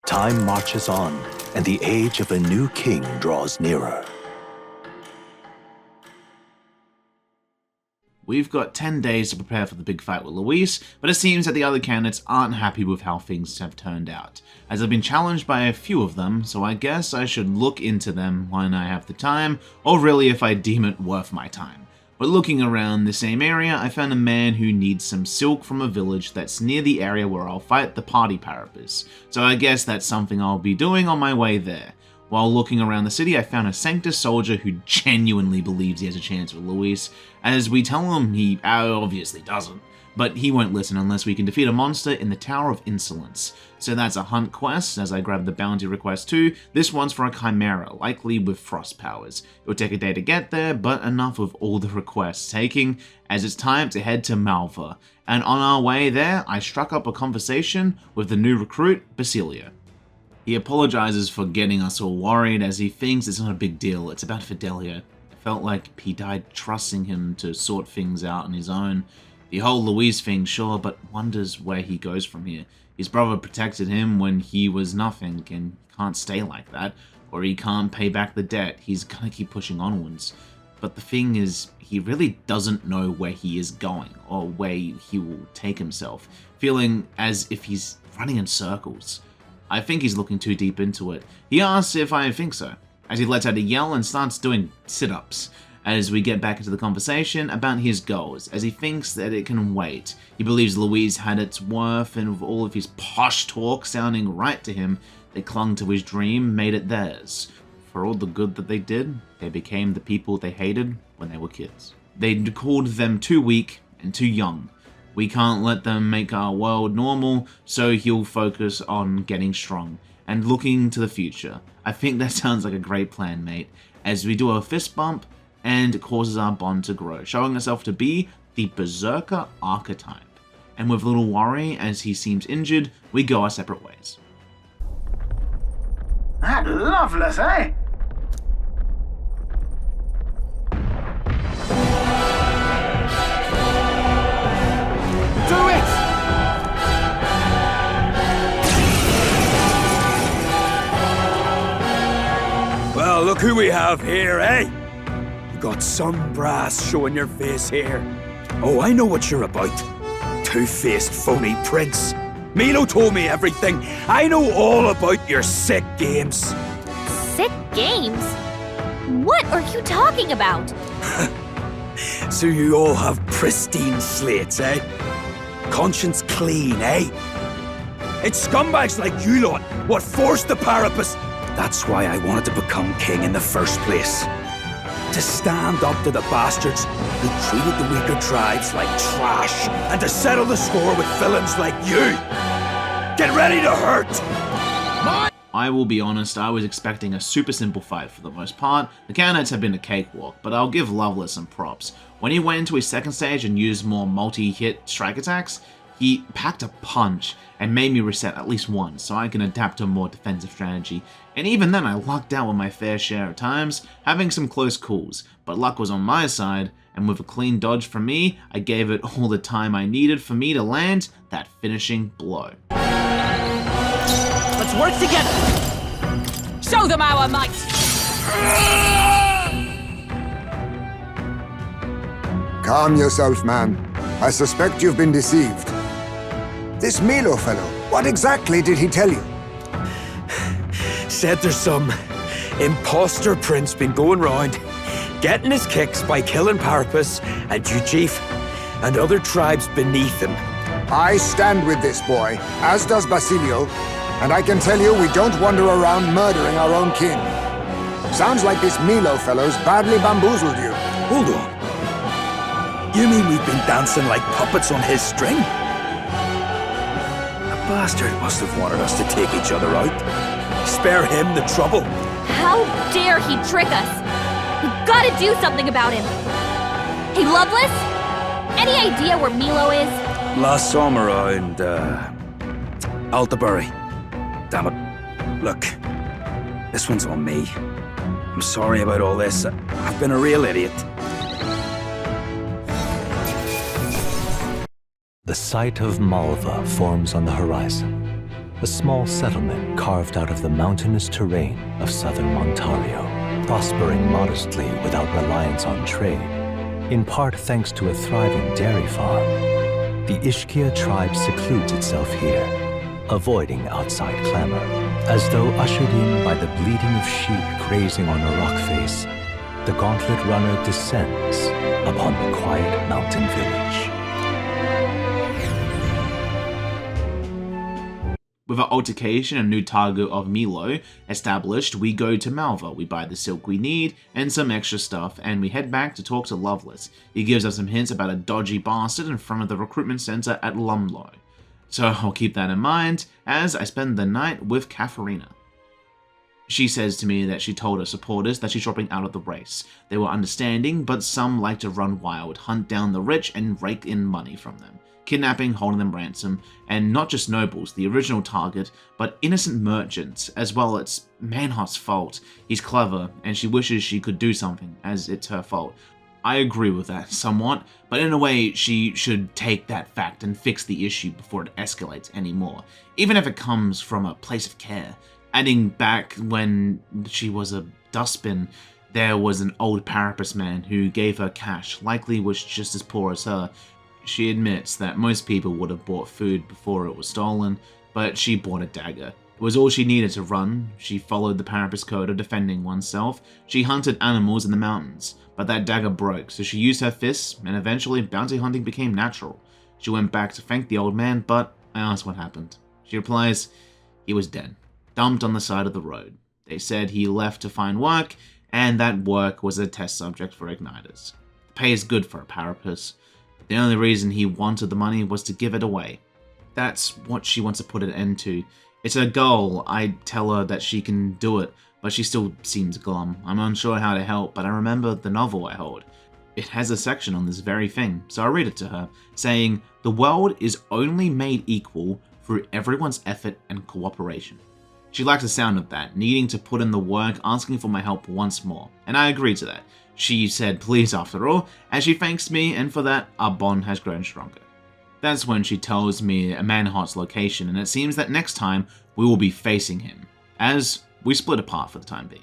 Time marches on, and the age of a new king draws nearer. We've got 10 days to prepare for the big fight with Luis, but it seems that the other candidates aren't happy with how things have turned out, as I've been challenged by a few of them, so I guess I should look into them when I have the time, or really if I deem it worth my time. But looking around the same area, I found a man who needs some silk from a village that's near the area where I'll fight the party Parapus, so I guess that's something I'll be doing on my way there. While looking around the city, I found a Sanctus soldier who genuinely believes he has a chance with Luis, as we tell him he obviously doesn't, but he won't listen unless we can defeat a monster in the Tower of Insolence. So that's a hunt quest, as I grab the bounty request too. This one's for a chimera, likely with frost powers. It will take a day to get there, but enough of all the requests taking, as it's time to head to Malva. And on our way there, I struck up a conversation with the new recruit, Basilio. He apologizes for getting us all worried, as he thinks it's not a big deal, it's about Fidelio. It felt like he died trusting him to sort things out on his own. The whole Luis thing, sure, but wonders where he goes from here. His brother protected him when he was nothing, and he can't stay like that, or he can't pay back the debt. He's gonna keep pushing onwards. But the thing is, he really doesn't know where he is going, or where he will take himself, feeling as if he's running in circles. I think he's looking too deep into it. He asks if I think so, as he lets out a yell and starts doing sit-ups, as we get back into the conversation about his goals, as he thinks that it can wait. He believes Luis had its worth, and with all of his posh talk sounding right to him, they clung to his dream, made it theirs. For all the good that they did, they became the people they hated when they were kids. They called them too weak and too young. We can't let them make our world normal, so he'll focus on getting strong and looking to the future. I think that sounds like a great plan, mate, as we do a fist bump and it causes our bond to grow, showing herself to be the Berserker archetype. And with little worry, as he seems injured, we go our separate ways. That loveless, eh? Do it! Well, look who we have here, eh? You got some brass showing your face here. Oh, I know what you're about. Two-faced phony prince. Milo told me everything. I know all about your sick games. Sick games? What are you talking about? So you all have pristine slates, eh? Conscience clean, eh? It's scumbags like you lot what forced the Parapus. That's why I wanted to become king in the first place. To stand up to the bastards who treated the weaker tribes like trash, and to settle the score with villains like you. Get ready to hurt! I will be honest, I was expecting a super simple fight for the most part. The candidates have been a cakewalk, but I'll give Loveless some props. When he went into his second stage and used more multi-hit strike attacks, he packed a punch and made me reset at least once so I can adapt to a more defensive strategy. And even then I lucked out with my fair share of times, having some close calls, but luck was on my side, and with a clean dodge from me, I gave it all the time I needed for me to land that finishing blow. Let's work together! Show them our might! Calm yourself, man. I suspect you've been deceived. This Milo fellow, what exactly did he tell you? Said there's some imposter prince been going round, getting his kicks by killing Parapus and Uchief and other tribes beneath him. I stand with this boy, as does Basilio, and I can tell you we don't wander around murdering our own kin. Sounds like this Milo fellow's badly bamboozled you. Hold on. You mean we've been dancing like puppets on his string? The bastard must have wanted us to take each other out. Spare him the trouble. How dare he trick us? We've gotta do something about him. Hey, Loveless? Any idea where Milo is? Last saw him around, Altabury. Damn it. Look, this one's on me. I'm sorry about all this. I've been a real idiot. The sight of Malva forms on the horizon. a small settlement carved out of the mountainous terrain of southern Ontario, prospering modestly without reliance on trade, in part thanks to a thriving dairy farm. The Ishkia tribe secludes itself here, avoiding outside clamor, as though ushered in by the bleating of sheep grazing on a rock face. The gauntlet runner descends upon the quiet mountain village. With our altercation and new target of Milo established, we go to Malva, we buy the silk we need and some extra stuff, and we head back to talk to Loveless. He gives us some hints about a dodgy bastard in front of the recruitment center at Lumlo. So I'll keep that in mind as I spend the night with Katharina. She says to me that she told her supporters that she's dropping out of the race. They were understanding, but some like to run wild, hunt down the rich, and rake in money from them, kidnapping, holding them ransom, and not just nobles, the original target, but innocent merchants, as well. It's Manhot's fault. He's clever, and she wishes she could do something, as it's her fault. I agree with that somewhat, but in a way she should take that fact and fix the issue before it escalates anymore, even if it comes from a place of care. Adding back when she was a dustbin, there was an old Parapus man who gave her cash, likely was just as poor as her. She admits that most people would have bought food before it was stolen, but she bought a dagger. It was all she needed to run. She followed the Parapus code of defending oneself. She hunted animals in the mountains, but that dagger broke, so she used her fists, and eventually bounty hunting became natural. She went back to thank the old man, but I asked what happened. She replies, he was dead, dumped on the side of the road. They said he left to find work, and that work was a test subject for igniters. The pay is good for a Parapus. The only reason he wanted the money was to give it away. That's what she wants to put an end to. It's her goal. I tell her that she can do it, but she still seems glum. I'm unsure how to help, but I remember the novel I hold. It has a section on this very thing, so I read it to her, saying, the world is only made equal through everyone's effort and cooperation. She liked the sound of that, needing to put in the work, asking for my help once more, and I agreed to that. She said please after all, as she thanks me, and for that, our bond has grown stronger. That's when she tells me Manhot's location, and it seems that next time we will be facing him, as we split apart for the time being.